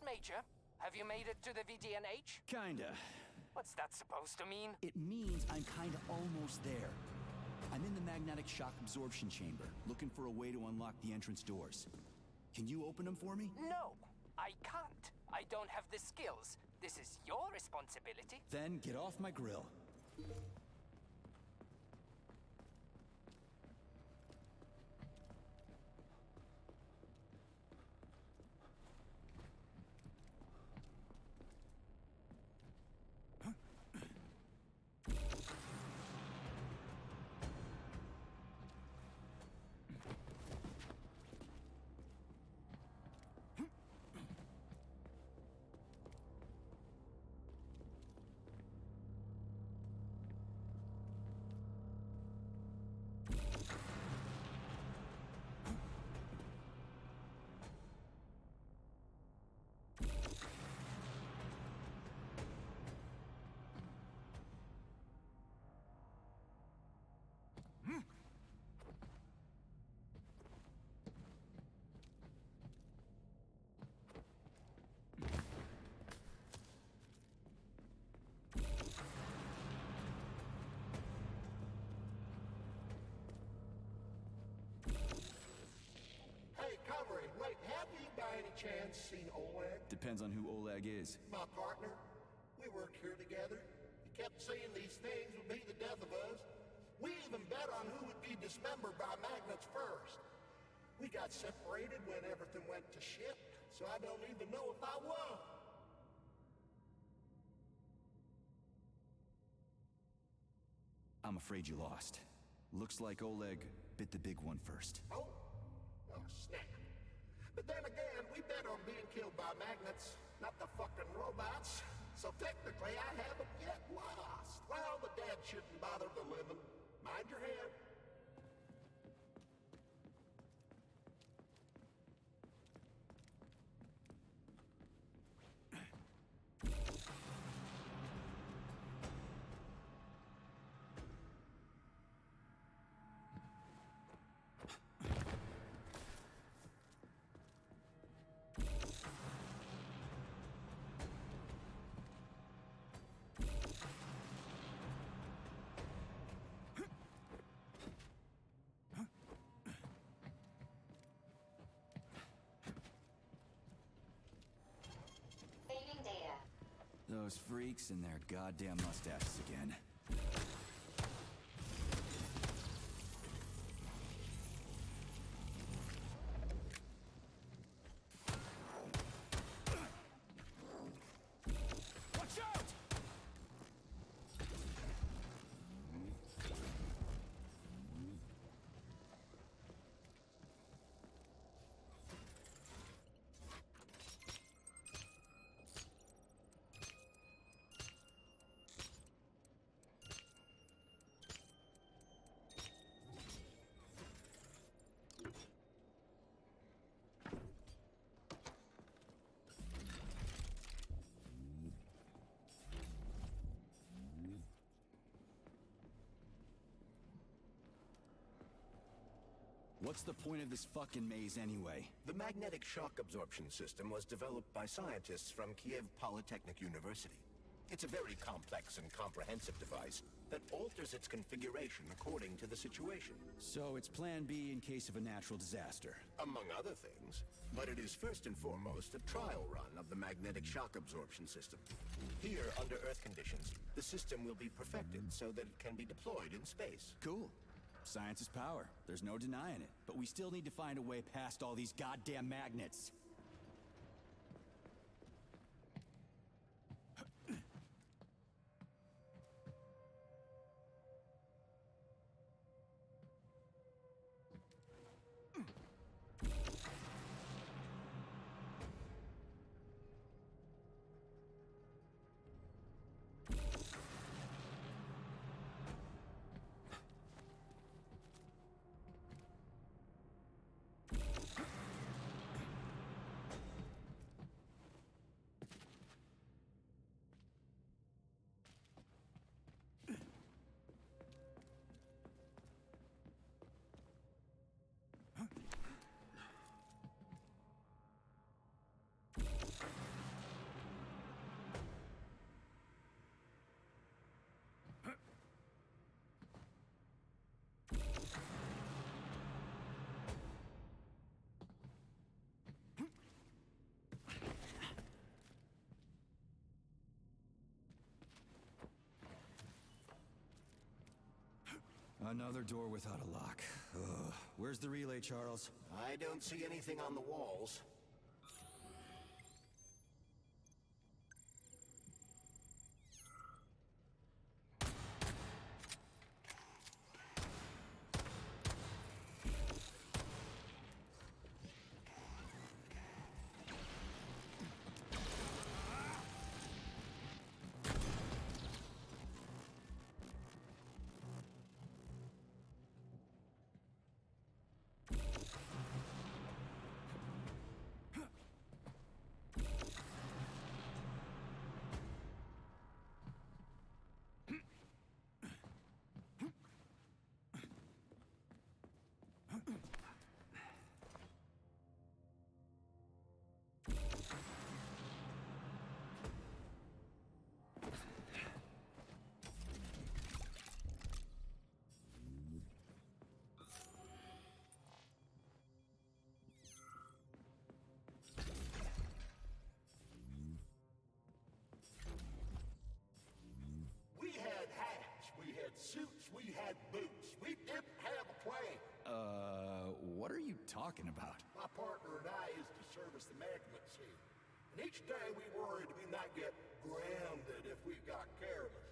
Major? Have you made it to the VDNH? Kinda. What's that supposed to mean? It means I'm kinda almost there. I'm in the magnetic shock absorption chamber, looking for a way to unlock the entrance doors. Can you open them for me? No, I can't. I don't have the skills. This is your responsibility. Then get off my grill. Hey, Conrad, wait, have you by any chance seen Oleg? Depends on who Oleg is. My partner. We worked here together. He kept saying these things would be the death of us. We even bet on who would be dismembered by magnets first. We got separated when everything went to shit, so I don't even know if I won. I'm afraid you lost. Looks like Oleg bit the big one first. Oh, snap. But then again, we bet on being killed by magnets, not the fucking robots. So technically, I haven't yet lost. Well, the dead shouldn't bother the living. Mind your head. Saving data. Those freaks and their goddamn mustaches again. Watch out! What's the point of this fucking maze anyway? The magnetic shock absorption system was developed by scientists from Kiev Polytechnic University. It's a very complex and comprehensive device that alters its configuration according to the situation. So it's plan B in case of a natural disaster. Among other things. But it is first and foremost a trial run of the magnetic shock absorption system. Here, under Earth conditions, the system will be perfected so that it can be deployed in space. Cool. Science is power. There's no denying it. But we still need to find a way past all these goddamn magnets. Another door without a lock. Ugh. Where's the relay, Charles? I don't see anything on the walls. We had hats, we had suits, we had boots. We didn't have a plane. What are you talking about? My partner and I is to service the magnets here. And each day we worried we might get grounded if we got careless.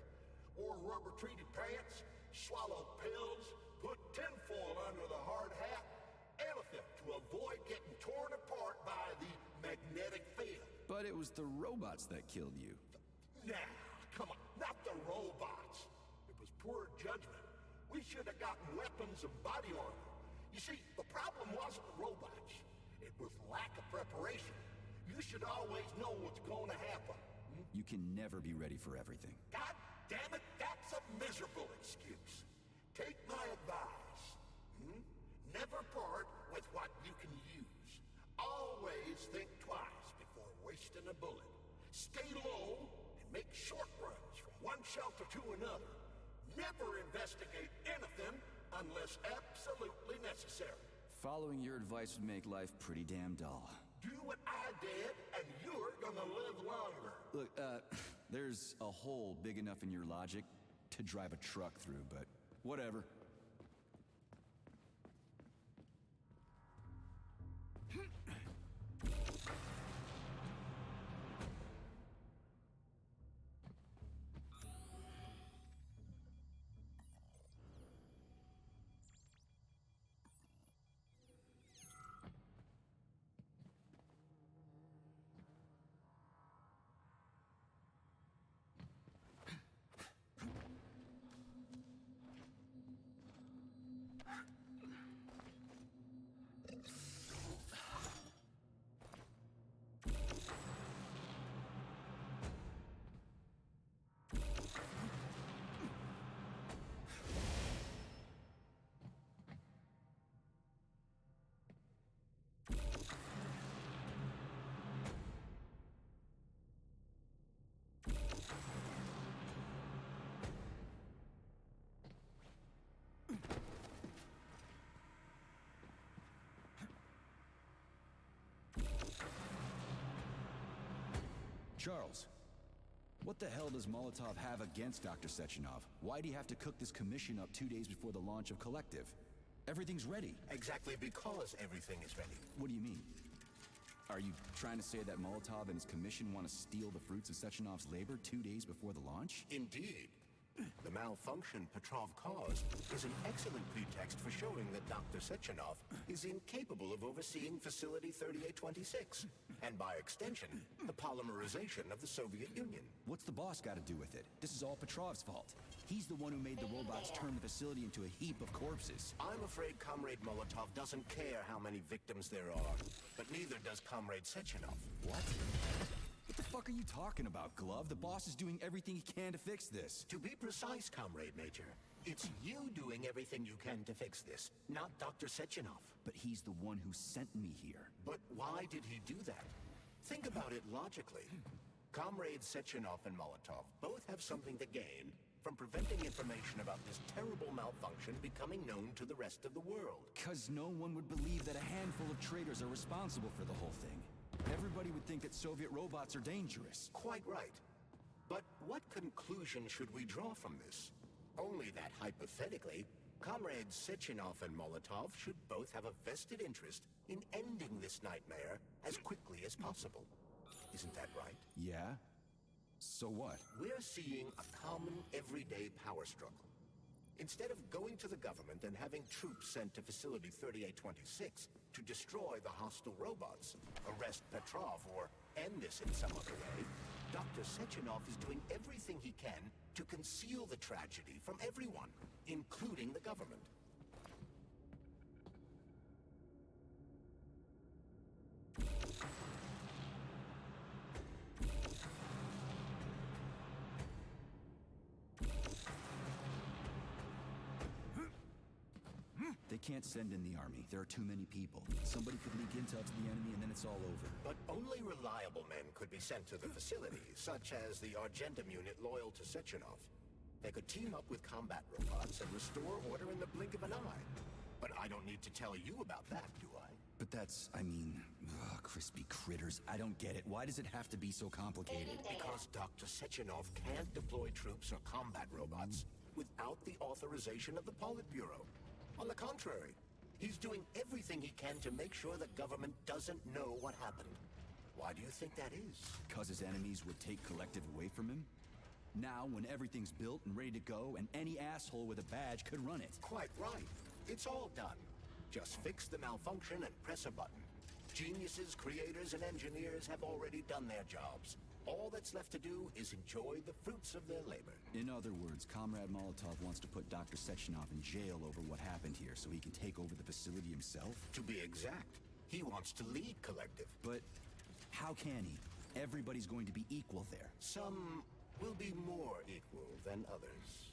Wore rubber-treated pants, swallowed pills, put tinfoil under the hard hat, anything to avoid getting torn apart by the magnetic field. But it was the robots that killed you. Now, come on, not the robots. It was poor judgment. We should have gotten weapons and body armor. You see, the problem wasn't the robots. It was lack of preparation. You should always know what's going to happen. You can never be ready for everything. God damn it, that's a miserable excuse. Take my advice. Never part with what you can use. Always think twice before wasting a bullet. Stay low and make short runs from one shelter to another. Never investigate anything unless absolutely necessary. Following your advice would make life pretty damn dull. Do what I did, and you're gonna live longer. Look, there's a hole big enough in your logic to drive a truck through, but whatever. Charles, what the hell does Molotov have against Dr. Sechenov? Why'd he have to cook this commission up 2 days before the launch of Collective? Everything's ready. Exactly because everything is ready. What do you mean? Are you trying to say that Molotov and his commission want to steal the fruits of Sechenov's labor 2 days before the launch? Indeed. The malfunction Petrov caused is an excellent pretext for showing that Dr. Sechenov is incapable of overseeing Facility 3826, and by extension, the polymerization of the Soviet Union. What's the boss got to do with it? This is all Petrov's fault. He's the one who made the robots turn the facility into a heap of corpses. I'm afraid Comrade Molotov doesn't care how many victims there are, but neither does Comrade Sechenov. What? What the fuck are you talking about, Glove? The boss is doing everything he can to fix this. To be precise, Comrade Major, it's you doing everything you can to fix this, not Dr. Sechenov. But he's the one who sent me here. But why did he do that? Think about it logically. Comrades Sechenov and Molotov both have something to gain from preventing information about this terrible malfunction becoming known to the rest of the world. 'Cause no one would believe that a handful of traitors are responsible for the whole thing. Everybody would think that Soviet robots are dangerous. Quite right. But what conclusion should we draw from this? Only that hypothetically, Comrades Sechenov and Molotov should both have a vested interest in ending this nightmare as quickly as possible. Isn't that right? Yeah? So what? We're seeing a common, everyday power struggle. Instead of going to the government and having troops sent to Facility 3826 to destroy the hostile robots, arrest Petrov, or end this in some other way, Dr. Sechenov is doing everything he can to conceal the tragedy from everyone, including the government. They can't send in the army. There are too many people. Somebody could leak intel to the enemy and then it's all over. But only reliable men could be sent to the facility, such as the Argentum unit loyal to Sechenov. They could team up with combat robots and restore order in the blink of an eye. But I don't need to tell you about that, do I? But that's, crispy critters. I don't get it. Why does it have to be so complicated? Because Dr. Sechenov can't deploy troops or combat robots without the authorization of the Politburo. On the contrary, he's doing everything he can to make sure the government doesn't know what happened. Why do you think that is? Because his enemies would take Collective away from him? Now, when everything's built and ready to go, and any asshole with a badge could run it. Quite right. It's all done. Just fix the malfunction and press a button. Geniuses, creators, and engineers have already done their jobs. All that's left to do is enjoy the fruits of their labor. In other words, Comrade Molotov wants to put Dr. Sechenov in jail over what happened here so he can take over the facility himself? To be exact, he wants to lead Collective. But how can he? Everybody's going to be equal there. Some will be more equal than others.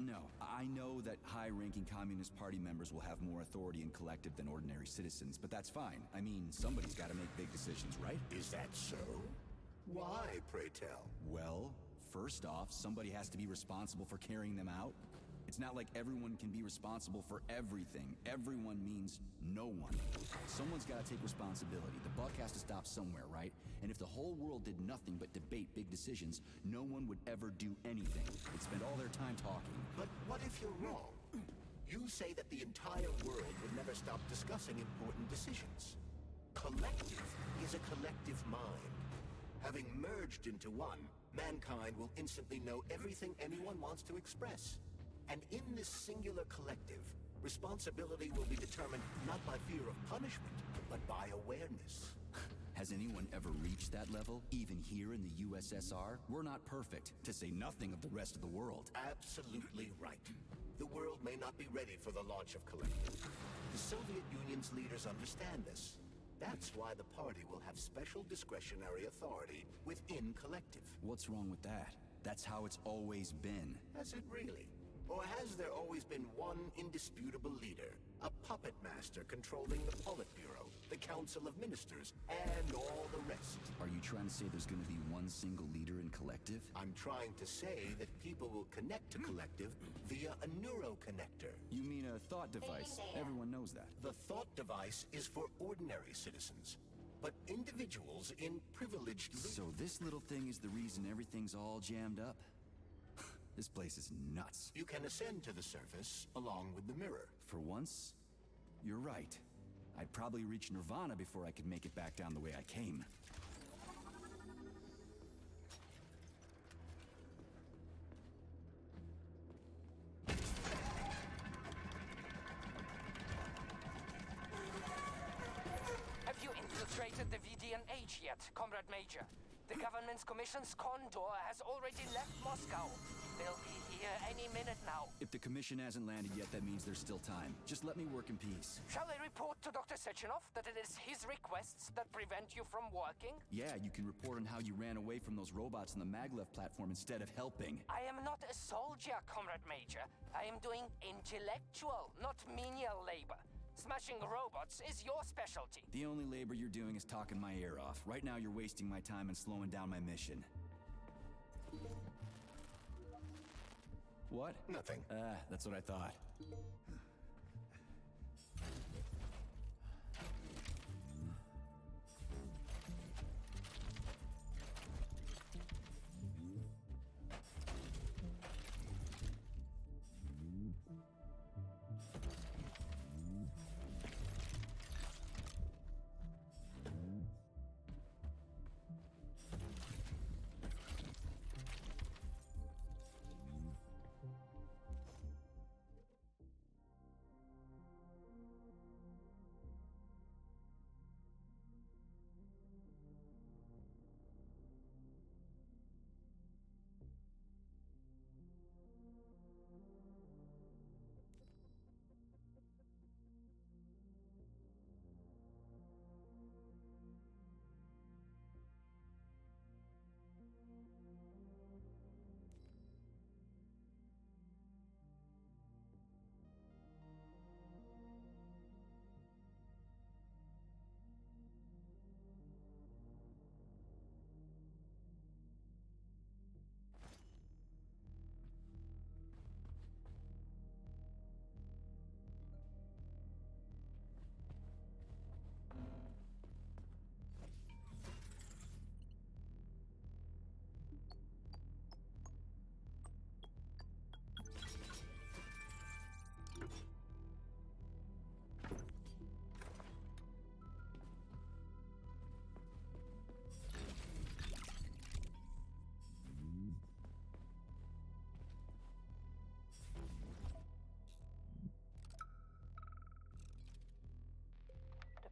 No, I know that high-ranking Communist Party members will have more authority in Collective than ordinary citizens, but that's fine. I mean, somebody's got to make big decisions, right? Is that so? Why, pray tell? Well, first off, somebody has to be responsible for carrying them out. It's not like everyone can be responsible for everything. Everyone means no one. Someone's got to take responsibility. The buck has to stop somewhere, right? And if the whole world did nothing but debate big decisions, no one would ever do anything. They'd spend all their time talking. But what if you're wrong? You say that the entire world would never stop discussing important decisions. Collective is a collective mind. Having merged into one, mankind will instantly know everything anyone wants to express. And in this singular collective, responsibility will be determined not by fear of punishment, but by awareness. Has anyone ever reached that level? Even here in the USSR? We're not perfect, to say nothing of the rest of the world. Absolutely right. The world may not be ready for the launch of Collective. The Soviet Union's leaders understand this. That's why the party will have special discretionary authority within Collective. What's wrong with that? That's how it's always been. Has it really? Or has there always been one indisputable leader? A puppet master controlling the Politburo, the Council of Ministers, and all the rest? Are you trying to say there's going to be one single leader in Collective? I'm trying to say that people will connect to Collective via a neuroconnector. You mean a thought device? Everyone knows that. The thought device is for ordinary citizens, but individuals in privileged... So this little thing is the reason everything's all jammed up? This place is nuts. You can ascend to the surface along with the mirror. For once, you're right. I'd probably reach Nirvana before I could make it back down the way I came. Have you infiltrated the VDNH yet, Comrade Major? The government's commission's Condor has already left Moscow. They'll be here any minute now. If the commission hasn't landed yet, that means there's still time. Just let me work in peace. Shall I report to Dr. Sechenov that it is his requests that prevent you from working? Yeah, you can report on how you ran away from those robots on the maglev platform instead of helping. I am not a soldier, Comrade Major. I am doing intellectual, not menial labor. Smashing robots is your specialty. The only labor you're doing is talking my ear off. Right now, you're wasting my time and slowing down my mission. What? Nothing. That's what I thought.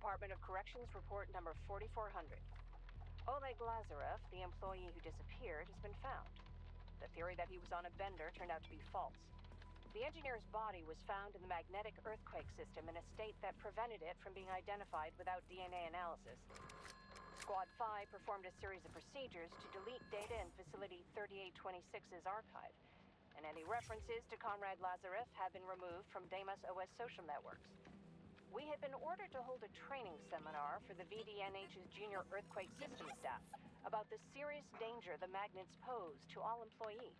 Department of Corrections report number 4400. Oleg Lazarev, the employee who disappeared, has been found. The theory that he was on a bender turned out to be false. The engineer's body was found in the magnetic earthquake system in a state that prevented it from being identified without DNA analysis. Squad 5 performed a series of procedures to delete data in Facility 3826's archive, and any references to Comrade Lazarev have been removed from Deimos OS social networks. We had been ordered to hold a training seminar for the VDNH's junior earthquake system staff about the serious danger the magnets pose to all employees.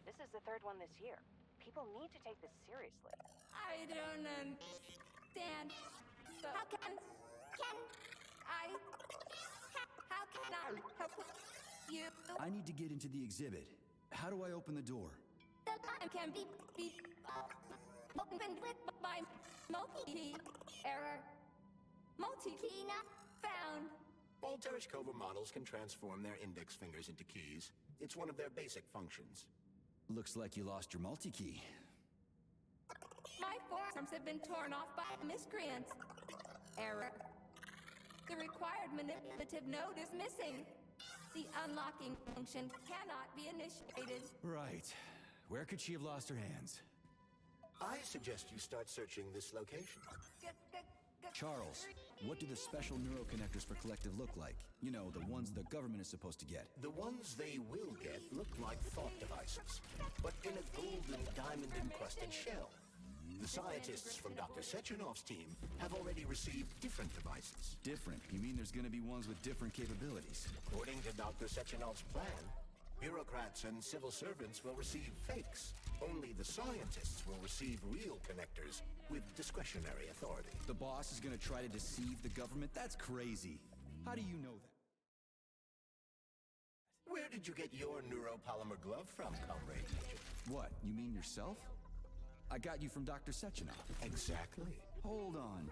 This is the third one this year. People need to take this seriously. I don't understand. So how can I help you? I need to get into the exhibit. How do I open the door? The line can be opened with my multi-key error. Multi-key not found. All Tereshkova models can transform their index fingers into keys. It's one of their basic functions. Looks like you lost your multi-key. My forearms have been torn off by miscreants. Error. The required manipulative node is missing. The unlocking function cannot be initiated. Right. Where could she have lost her hands? I suggest you start searching this location. Charles, what do the special neuroconnectors for Collective look like? You know, the ones the government is supposed to get. The ones they will get look like thought devices, but in a golden diamond-encrusted shell. The scientists from Dr. Sechenov's team have already received different devices. Different? You mean there's gonna be ones with different capabilities? According to Dr. Sechenov's plan, bureaucrats and civil servants will receive fakes. Only the scientists will receive real connectors with discretionary authority. The boss is gonna try to deceive the government? That's crazy. How do you know that? Where did you get your neuropolymer glove from, Comrade Major? What, you mean yourself? I got you from Dr. Sechenov. Exactly. Hold on.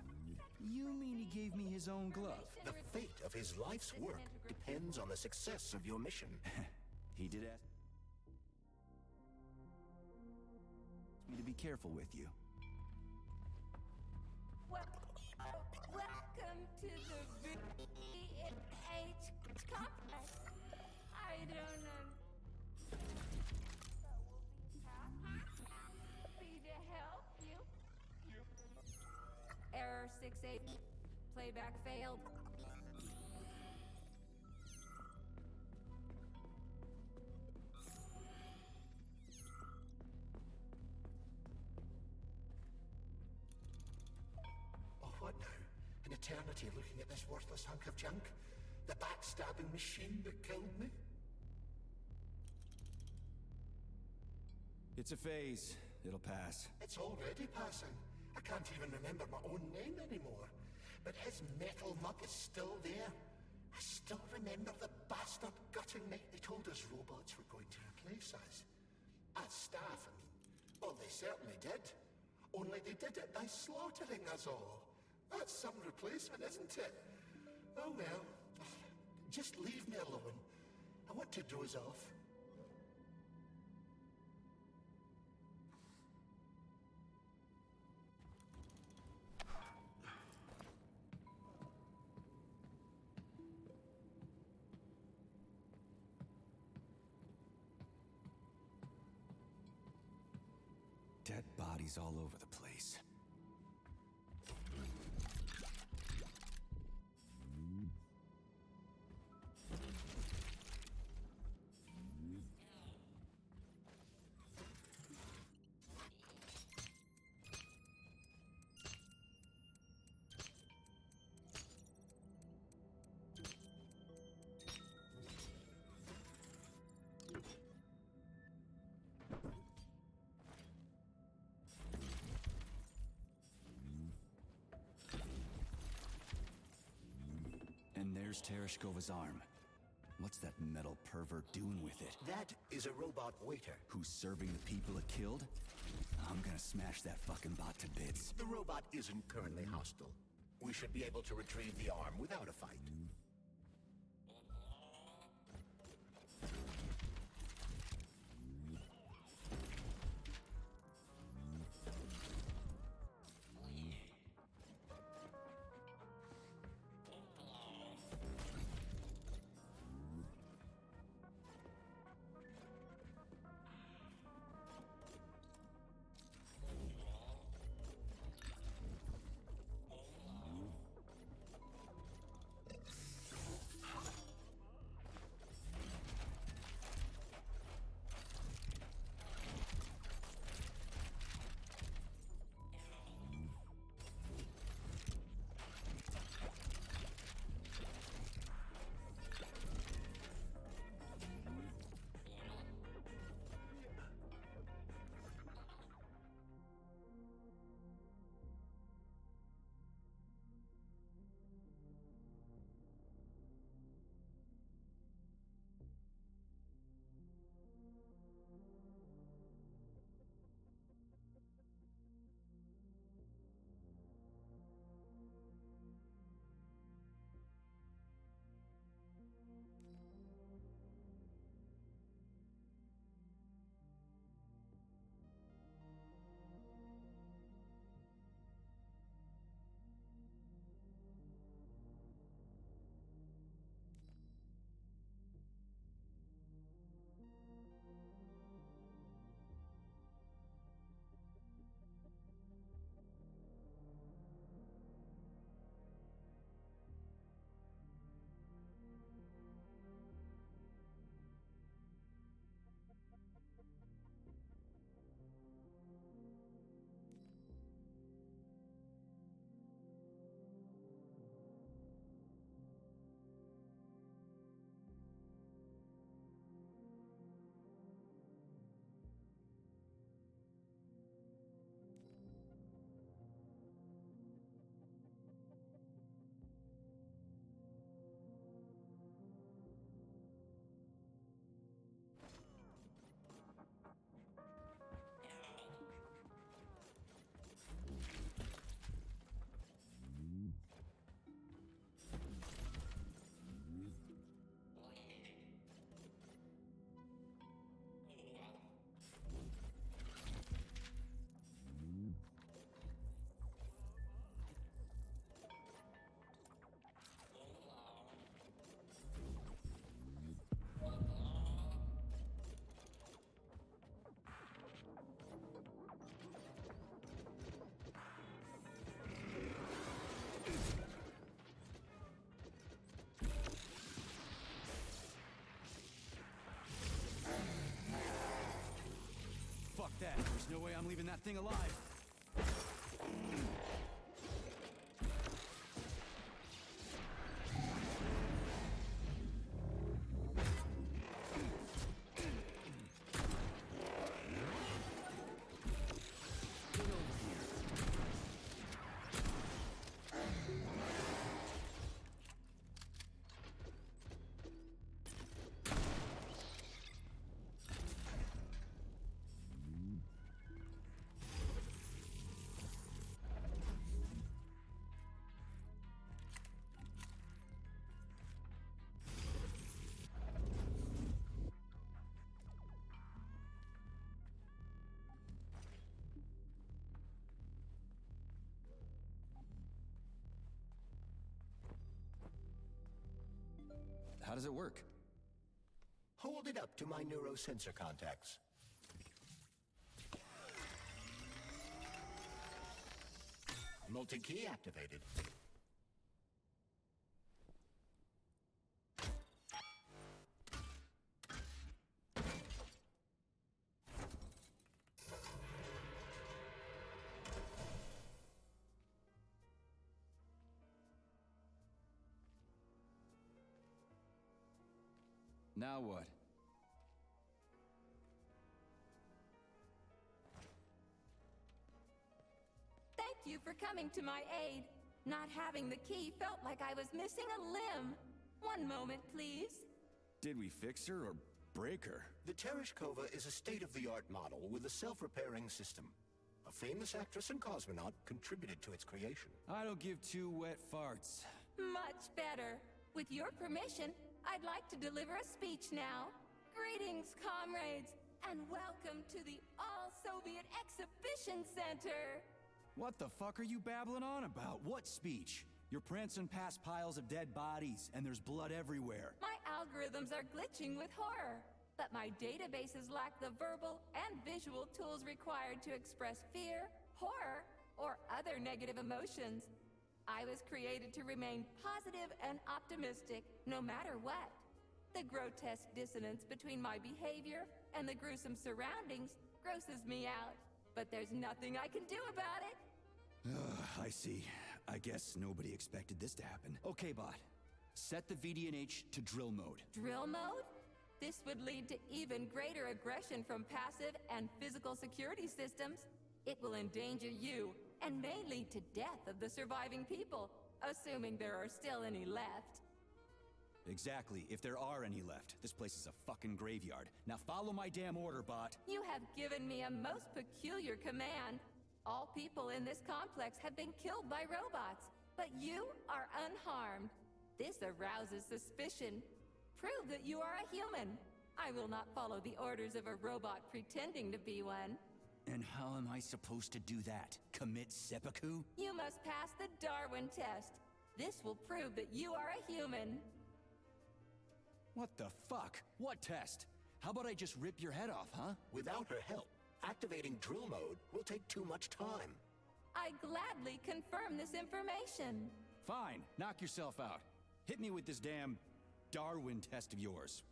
You mean he gave me his own glove? The fate of his life's work depends on the success of your mission. He did ask me to be careful with you. Welcome to the VDNH complex. don't know. That will be happy to help you. Error 68. Playback failed. Oh, what now? An eternity looking at this worthless hunk of junk? The backstabbing machine that killed me? It's a phase. It'll pass. It's already passing. I can't even remember my own name anymore. But his metal mug is still there. I still remember the bastard gutting me. They told us robots were going to replace us. As staff, I mean. Well, they certainly did. Only they did it by slaughtering us all. That's some replacement, isn't it? Oh well. Just leave me alone. I want to doze off. Dead bodies all over the place. And there's Tereshkova's arm. What's that metal pervert doing with it? That is a robot waiter. Who's serving the people it killed? I'm gonna smash that fucking bot to bits. The robot isn't currently hostile. We should be able to retrieve the arm without a fight. I'm leaving that thing alive. How does it work? Hold it up to my neurosensor contacts. Multi-key activated. Now what? Thank you for coming to my aid. Not having the key felt like I was missing a limb. One moment, please. Did we fix her or break her? The Tereshkova is a state-of-the-art model with a self-repairing system. A famous actress and cosmonaut contributed to its creation. I don't give two wet farts. Much better. With your permission, I'd like to deliver a speech now. Greetings, comrades, and welcome to the All-Soviet Exhibition Center. What the fuck are you babbling on about? What speech? You're prancing past piles of dead bodies, and there's blood everywhere. My algorithms are glitching with horror, but my databases lack the verbal and visual tools required to express fear, horror, or other negative emotions. I was created to remain positive and optimistic, no matter what. The grotesque dissonance between my behavior and the gruesome surroundings grosses me out, but there's nothing I can do about it. I see. I guess nobody expected this to happen. Okay, bot. Set the VDNH to drill mode. Drill mode? This would lead to even greater aggression from passive and physical security systems. It will endanger you, and may lead to death of the surviving people, assuming there are still any left. Exactly, if there are any left. This place is a fucking graveyard. Now follow my damn order, bot. You have given me a most peculiar command. All people in this complex have been killed by robots, but you are unharmed. This arouses suspicion. Prove that you are a human. I will not follow the orders of a robot pretending to be one. And how am I supposed to do that? Commit seppuku? You must pass the Darwin test. This will prove that you are a human. What the fuck? What test? How about I just rip your head off, huh? Without her help, activating drill mode will take too much time. I gladly confirm this information. Fine, knock yourself out. Hit me with this damn Darwin test of yours.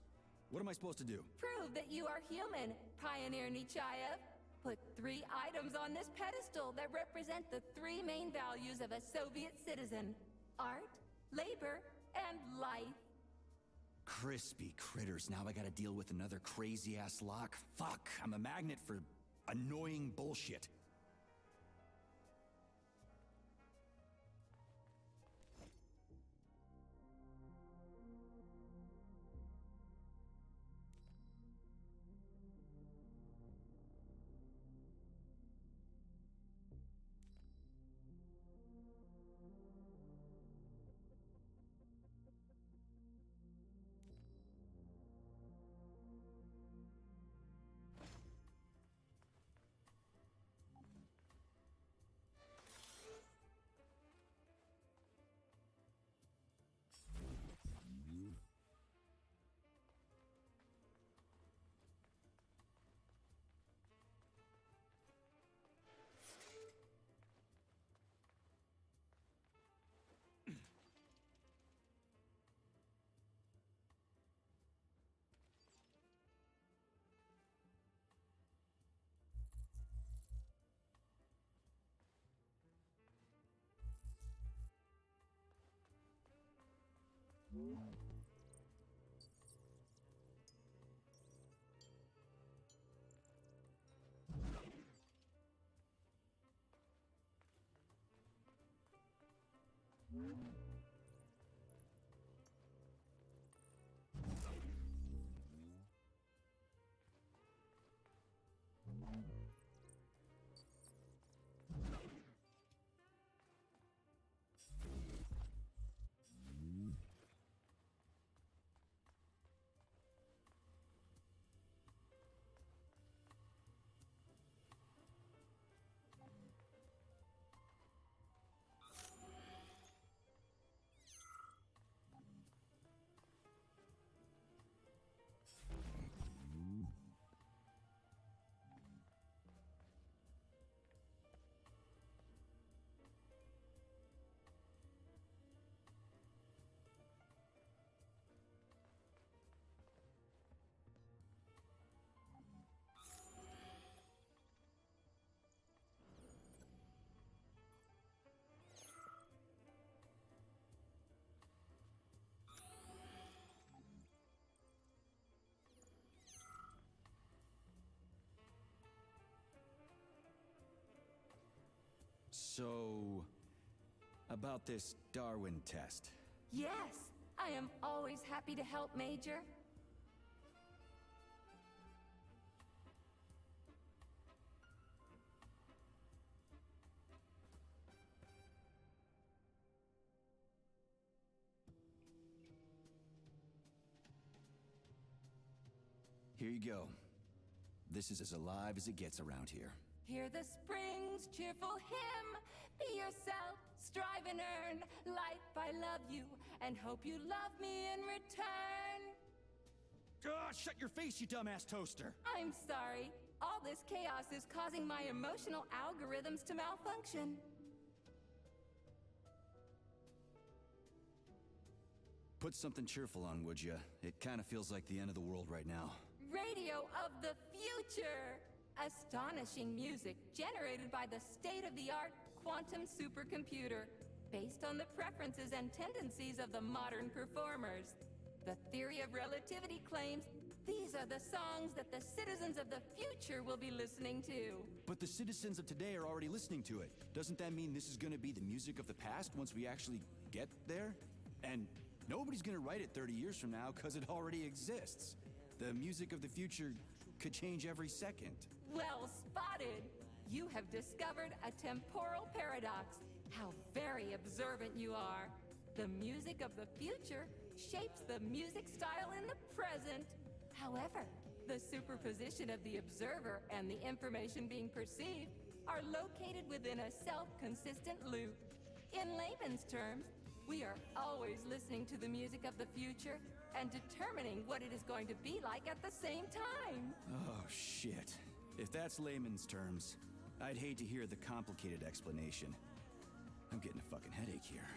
What am I supposed to do? Prove that you are human, Pioneer Nechayev. Put 3 items on this pedestal that represent the 3 main values of a Soviet citizen: art, labor, and life. Crispy critters, now I gotta deal with another crazy-ass lock? Fuck, I'm a magnet for annoying bullshit. So, about this Darwin test. Yes, I am always happy to help, Major. Here you go. This is as alive as it gets around here. Hear the spring's cheerful hymn. Be yourself, strive and earn. Life, I love you, and hope you love me in return. Shut your face, you dumbass toaster! I'm sorry. All this chaos is causing my emotional algorithms to malfunction. Put something cheerful on, would ya? It kind of feels like the end of the world right now. Radio of the future! Astonishing music generated by the state-of-the-art quantum supercomputer, based on the preferences and tendencies of the modern performers. The theory of relativity claims these are the songs that the citizens of the future will be listening to. But the citizens of today are already listening to it. Doesn't that mean this is gonna be the music of the past once we actually get there? And nobody's gonna write it 30 years from now, because it already exists. The music of the future could change every second. Well spotted! You have discovered a temporal paradox. How very observant you are. The music of the future shapes the music style in the present. However, the superposition of the observer and the information being perceived are located within a self-consistent loop. In layman's terms, we are always listening to the music of the future and determining what it is going to be like at the same time. Oh, shit. If that's layman's terms, I'd hate to hear the complicated explanation. I'm getting a fucking headache here.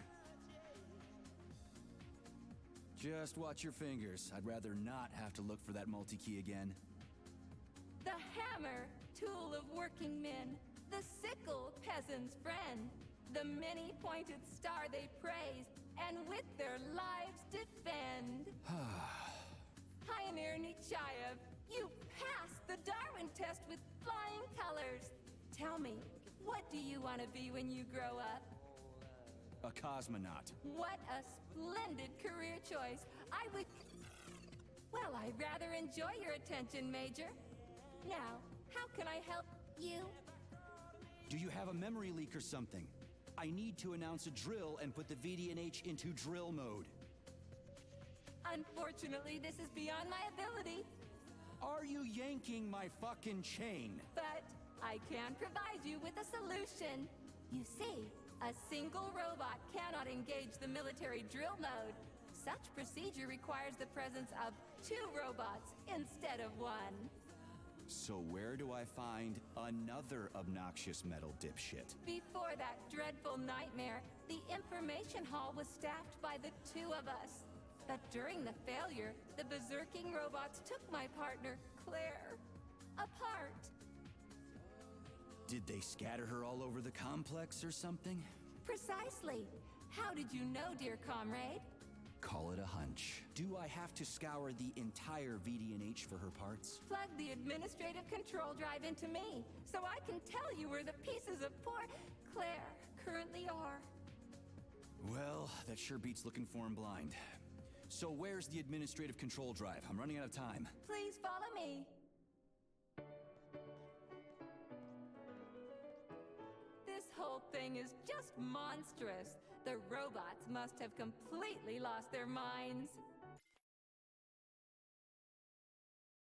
Just watch your fingers. I'd rather not have to look for that multi-key again. The hammer, tool of working men. The sickle, peasant's friend. The many-pointed star they praise, and with their lives defend. Pioneer Nechayev, you passed the Darwin test with flying colors. Tell me, what do you want to be when you grow up? A cosmonaut. What a splendid career choice. I would... Well, I rather enjoy your attention, Major. Now, how can I help you? Do you have a memory leak or something? I need to announce a drill and put the VDNH into drill mode. Unfortunately, this is beyond my ability, Are you yanking my fucking chain? but I can provide you with a solution. You see, a single robot cannot engage the military drill mode. Such procedure requires the presence of 2 robots instead of 1. So where do I find another obnoxious metal dipshit? Before that dreadful nightmare, the information hall was staffed by the 2 of us. But during the failure, the berserking robots took my partner, Claire, apart. Did they scatter her all over the complex or something? Precisely. How did you know, dear comrade? call it a hunch. Do I have to scour the entire VD&H for her parts? Plug the administrative control drive into me, so I can tell you where the pieces of poor Claire currently are. Well, that sure beats looking for him blind. So where's the administrative control drive? I'm running out of time. Please follow me. This whole thing is just monstrous. The robots must have completely lost their minds.